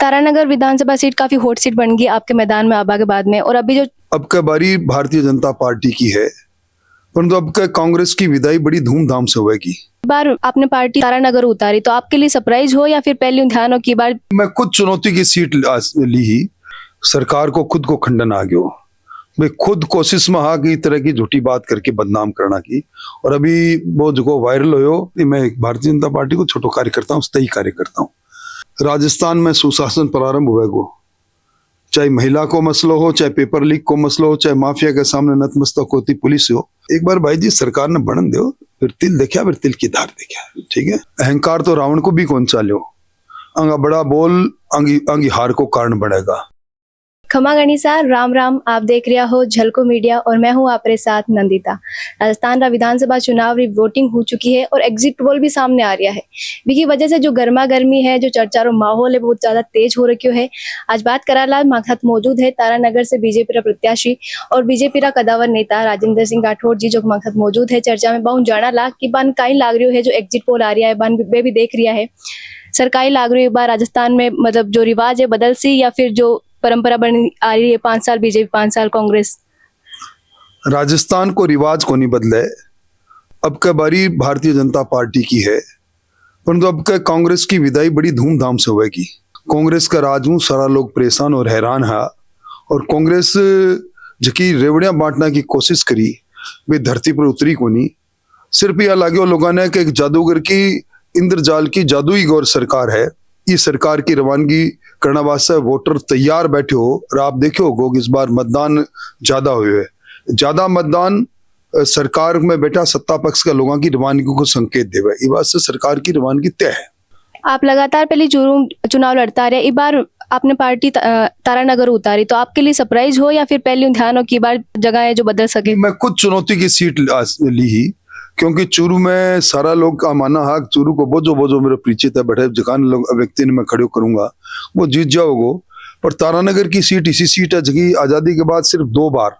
तारानगर विधानसभा seat काफी hot seat बन गई आपके मैदान में आबा के बाद में, और अभी जो अब का बारी भारतीय जनता पार्टी की है, परंतु अब का कांग्रेस की विदाई बड़ी धूमधाम से होगी। बार आपने पार्टी तारानगर उतारी तो आपके लिए सरप्राइज हो या फिर पहले ध्यान हो कि बार मैं खुद चुनौती की सीट ली ही, सरकार को खुद को खंडन आ गयो। मैं खुद कोशिश में हाँ की तरह की झूठी बात करके बदनाम करना की, और अभी वो जो वायरल हो, मैं भारतीय जनता पार्टी को छोटो कार्य करता हूँ, स्थायी कार्य करता हूँ। राजस्थान में सुशासन प्रारंभ हुएगो, चाहे महिला को मसलो हो, चाहे पेपर लीक को मसलो हो, चाहे माफिया के सामने नतमस्तक होती पुलिस हो। एक बार भाई जी सरकार ने बढ़न दो, फिर तिल देखा, फिर तिल की धार देखा। ठीक है, अहंकार तो रावण को भी कौन चाल्यो, अंगा बड़ा बोल अंगी हार को कारण बढ़ेगा। खमा गणिसा, राम राम। आप देख रहे हो झलको मीडिया और मैं हूं आपके साथ नंदिता। राजस्थान का विधानसभा चुनाव री वोटिंग हो चुकी है और एग्जिट पोल भी सामने आ रहा है, जिसकी वजह से जो गर्मा गर्मी है, जो चर्चा रो माहौल है, बहुत ज्यादा तेज हो रखियो है। आज बात कराला माखत मौजूद है तारानगर से बीजेपी रा प्रत्याशी और बीजेपी रा कदावर नेता राजेंद्र सिंह राठौड़ जी, जो माखत मौजूद है चर्चा में। बहुत जाना लाग कि बन काई लाग रही है, जो एग्जिट पोल आ रहा है बन वे भी देख रिया है, सरकारी लाग रही है बार राजस्थान में, मतलब जो रिवाज है बदल सी या फिर जो परंपरा बनी आ रही है, 5 साल बीजेपी 5 साल कांग्रेस। राजस्थान को रिवाज को नहीं बदले, अब का बारी भारतीय जनता पार्टी की है, परंतु अब का कांग्रेस की विदाई बड़ी धूमधाम से होगी। कांग्रेस का राज हूं, सारा लोग परेशान और हैरान है, और कांग्रेस जकी रेवड़ियां बांटने की कोशिश करी वे धरती पर उतरी को नहीं। सिर्फ यह लागे लोगों ने कि एक जादूगर की इंद्रजाल की जादुई गौर सरकार है, इस सरकार की रवानगी करने वास्ते वोटर तैयार बैठे हो। और आप देखो हो इस बार मतदान ज्यादा हुए है, ज्यादा मतदान सरकार में बैठा सत्ता पक्ष का लोगों की रवानगी को संकेत देवे, इस बात से सरकार की रवानगी तय है। आप लगातार पहले चुनाव लड़ता रहे, इस बार आपने पार्टी तारानगर उतारी तो आपके लिए सरप्राइज हो या फिर पहले ध्यान हो कि बार जगह है जो बदल सके? मैं खुद चुनौती की सीट ली ही, क्योंकि चूरू में सारा लोग का माना है चूरू को बोझो मेरे परिचित है, बैठे जकान लोग व्यक्ति ने मैं खड़े करूंगा वो जीत जाओगो। पर तारानगर की सीट ऐसी सीट है जगह आजादी के बाद सिर्फ 2 बार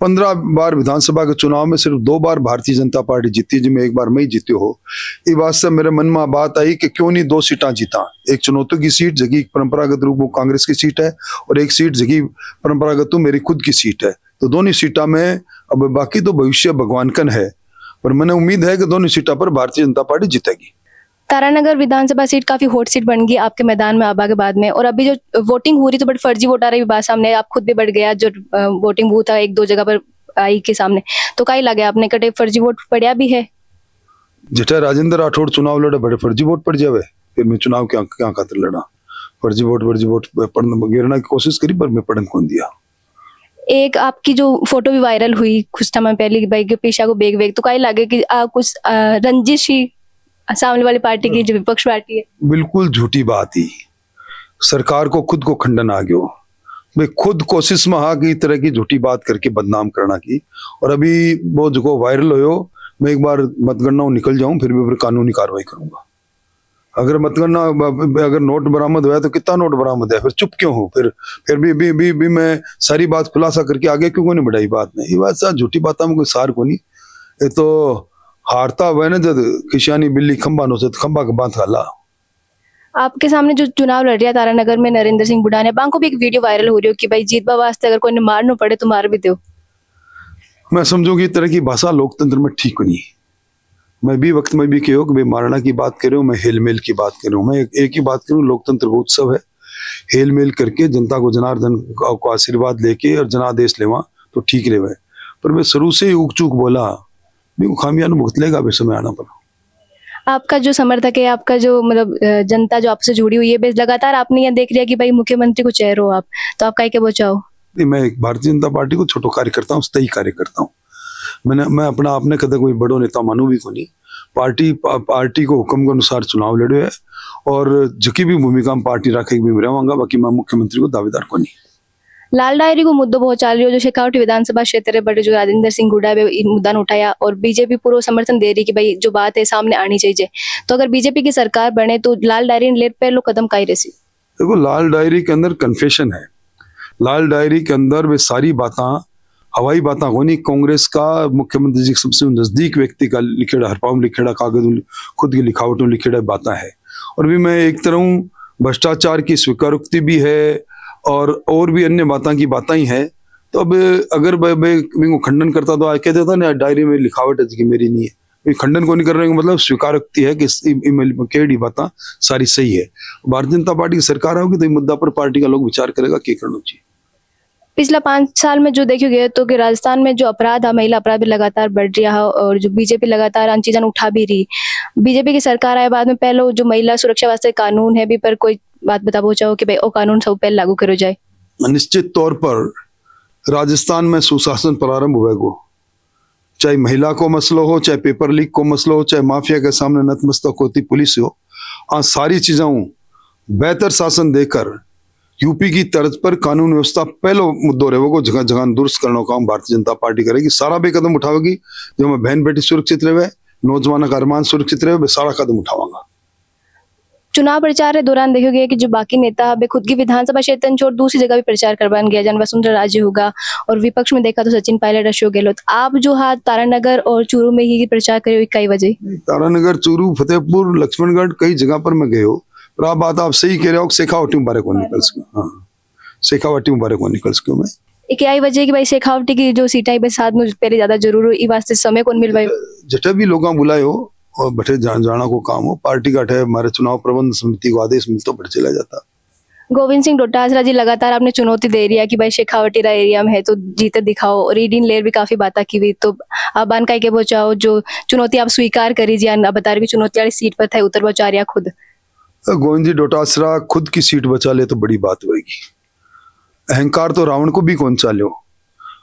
15 बार विधानसभा के चुनाव में सिर्फ 2 बार भारतीय जनता पार्टी जीती, जिसमें एक बार मैं ही जीत्यो हो। इस बात से मेरे मन में बात आई कि क्यों नहीं 2 सीटें जीता, एक चुनौती की सीट जगह परंपरागत रूप में कांग्रेस की सीट है, और एक सीट जगह परंपरागत मेरी खुद की सीट है। तो दोनों सीटा में अब बाकी तो भविष्य भगवान कन है, पर मैंने उम्मीद है कि दोनों सीटों पर भारतीय जनता पार्टी जीतेगी। तारानगर विधानसभा सीट काफी हॉट सीट बन गई आपके मैदान में आबा के बाद में, और अभी जो वोटिंग हो रही तो बट फर्जी वोट आ रही बात सामने, आप खुद भी बढ़ गया, जो वोटिंग बूथ था 1-2 जगह पर आई के सामने, तो कई लगे आपने कटे फर्जी वोट पड़ा भी है। जेठा राजेंद्र राठौड़ चुनाव लड़े बड़े फर्जी वोट पड़ जावे, फिर मैं चुनाव क्या खातिर लड़ा, फर्जी वोट पढ़ने गिरना की कोशिश करी, पर मैं पढ़न कौन दिया। एक आपकी जो फोटो भी वायरल हुई कुछ समय पहले, भाई के पेशा को बेग तो कई लगे कि कुछ रंजिश ही सामने वाली पार्टी की, जो विपक्ष पार्टी है। बिल्कुल झूठी बात ही, सरकार को खुद को खंडन आ गयो। मैं खुद कोशिश में हाँ की तरह की झूठी बात करके बदनाम करना की, और अभी वो जो वायरल हो, मैं एक बार मतगणना निकल जाऊं फिर भी कानूनी कार्रवाई करूंगा। अगर मतगणना अगर नोट बरामद हुआ तो कितना नोट बरामद है, फिर चुप क्यों हो, फिर भी मैं सारी बात खुलासा करके आगे क्यों नहीं बढ़ाई बात नहीं। ये बात साथ झूठी बात में कोई सार को नहीं, ये तो हारता हुआ ना जब किशानी बिल्ली खंबा नो से खंबा का बांध खाला। आपके सामने जो चुनाव लड़ रहा है तारानगर में नरेंद्र सिंह बुढ़ाने, बांको भी एक वीडियो वायरल हो रही हो कि भाई जीतबा वास्ते अगर कोई ने मारना पड़े तो मार भी दो। मैं समझूंगी इस तरह की भाषा लोकतंत्र में ठीक नहीं। मैं भी वक्त में भी कहो कि भाई मारना की बात कर रहा हूँ, मैं हेल मेल की बात कर रहा हूँ। मैं एक ही बात करूँ, लोकतंत्र का उत्सव है, हेल मेल करके जनता को जनार्दन को आशीर्वाद लेके और जनादेश लेवा तो ठीक रहे। पर मैं शुरू से ही उक चूक बोला, भी खामियां भुगत लेगा अभी समय आना पर। आपका जो समर्थक है, आपका जो मतलब जनता जो आपसे जुड़ी हुई है, बेस लगातार आपने यह देख लिया कि भाई मुख्यमंत्री को चेहरे हो आप, तो आप क्या बचाओ? मैं भारतीय जनता पार्टी को छोटो कार्य करता हूँ, स्थायी कार्य करता हूँ। मैं अपना आपने कदे कोई बड़ो नेता मानू भी को नहीं, पार्टी को हुक्म के अनुसार चुनाव लड़े है, और जकी भी भूमिका में पार्टी रखे भी रहूंगा, बाकी मैं मुख्यमंत्री को दावेदार को नहीं। लाल डायरी को मुद्दों बहुत चल रही हो, जो शेखावटी विधानसभा क्षेत्र है बड़े, जो राजेंद्र सिंह हुड्डा मुद्दा उठाया और बीजेपी पूरा समर्थन दे रही कि भाई जो बात है सामने आनी चाहिए, तो अगर बीजेपी की सरकार बने तो लाल डायरी ले पहले कदम काई रही? देखो, लाल डायरी के अंदर कन्फेशन है, लाल डायरी के अंदर वे सारी बातें हवाई बातें होनी। कांग्रेस का मुख्यमंत्री जी सबसे नजदीक व्यक्ति का लिखेड़ा हरपाव लिखेड़ा कागज खुद की लिखावटों लिखेड़ा बातें है, और भी मैं एक तरह भ्रष्टाचार की स्वीकारोक्ति भी है और भी अन्य बातें की बातें ही है। तो अब अगर मैं खंडन करता तो कह देता ना डायरी में लिखावट है कि मेरी नहीं है, ये खंडन को नहीं कर रहे हैं, मतलब स्वीकारोक्ति है कि केड़ी बातें सारी सही है। भारतीय जनता पार्टी की सरकार होगी तो ये मुद्दा पर पार्टी का लोग विचार करेगा क्या करना चाहिए। पिछला 5 साल में जो देखियो गया तो कि राजस्थान में जो अपराध है, महिला अपराध भी लगातार बढ़ रहा है और जो बीजेपी लगातार अन चीज़ें उठा भी रही। बीजेपी की सरकार आए बाद में पहले जो महिला सुरक्षा वास्ते कानून है भी पर कोई बात बता चाहो कि भाई वो कानून सब पहले लागू करो जाए। निश्चित तौर पर राजस्थान में सुशासन प्रारंभ हुएगा, चाहे महिला को मसलो हो, चाहे पेपर लीक को मसलो हो, चाहे माफिया के सामने नतमस्तक होती पुलिस हो, आज सारी चीजों बेहतर शासन देकर यूपी की तर्ज पर कानून व्यवस्था पहलो मुद्दों रहेगा, जगह जगह दुरुस्त करने का काम भारतीय जनता पार्टी करेगी। सारा भी कदम उठावेगी जो मैं बहन बेटी सुरक्षित रहे, नौजवानों का अरमान सुरक्षित रहे, सारा कदम उठावांगा। चुनाव प्रचार के दौरान देखो गया कि जो बाकी नेता अब खुद की विधानसभा क्षेत्र छोड़ दूसरी जगह भी प्रचार करवान गया, जन वसुंधरा राजे होगा और विपक्ष में देखा तो सचिन पायलट, अशोक गहलोत। आप जो हाथ तारानगर और चूरू में ही प्रचार करे कई वजह तारानगर, चूरू, फतेहपुर, लक्ष्मणगढ़ कई जगह पर मैं गए हो, पर आप बात आप सही कह रहे हो। शेखावटी मुबारक को निकल सके, हाँ शेखावटी मुबारक को निकल सके मैं एक आई वजह कि भाई शेखावटी की जो सीट आई साथ में पहले ज्यादा जरूर ई वास्ते समय कौन मिल भाई जटे भी लोग बुलाए हो और बटे जाना को काम हो, पार्टी का है हमारे चुनाव प्रबंध समिति को आदेश मिलता बट चला जाता। गोविंद सिंह डोटासरा जी लगातार आपने चुनौती दे रही है कि भाई शेखावटी एरिया में है तो जीते दिखाओ, और रीडिंग लेयर भी काफी बातें की हुई, तो आप बनकाई के बचाओ जो चुनौती आप स्वीकार करीजिए, आप बता रहे कि चुनौती वाली सीट पर थे उतर बचा रहा खुद। गोविंद जी डोटासरा खुद की सीट बचा ले तो बड़ी बात होगी। अहंकार तो रावण को भी कौन चालो,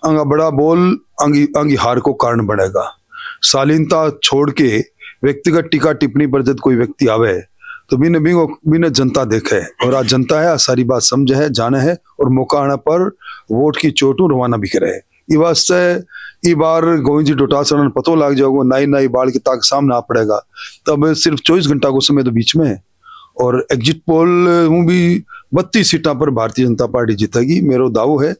अंगा बड़ा बोल अंगी हार को कारण बनेगा। शालीनता छोड़ के व्यक्तिगत टीका टिप्पणी पर जब कोई व्यक्ति आवे तो बिना जनता देखे, और आज जनता है सारी बात समझे है, जाने है और मौका आने पर वोट की चोटू रवाना भी करे। ये वास्ते बार गोविंद जी डोटासरा ने पतो लग जाएगा, नई बाल की ताक सामने आ पड़ेगा। तब सिर्फ 24 घंटा को समय तो बीच में है, और एग्जिट पोल में भी 32 सीटा पर भारतीय जनता पार्टी जीतेगी। मेरा दावो है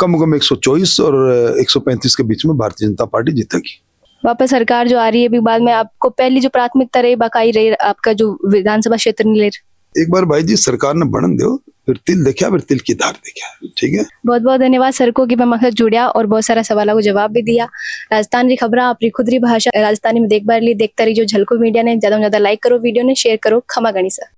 कम से कम 124 और 135 के बीच में भारतीय जनता पार्टी जीतेगी। वापस सरकार जो आ रही है भी बाद में आपको पहली जो प्राथमिकता रही बाकाई रही आपका जो विधानसभा क्षेत्र ले। एक बार भाई जी सरकार ने बढ़न दो, फिर तिल देखा, फिर तिल की धार देखा। ठीक है, बहुत बहुत धन्यवाद सर को कि मैं मकसद जुड़िया और बहुत सारा सवालों को जवाब भी दिया। राजस्थान की खबर अपनी खुदरी भाषा राजस्थानी में देख बार ली देखता रही जो झलको मीडिया ने ज्यादा से ज्यादा लाइक करो, वीडियो ने शेयर करो। खमा गणी सर।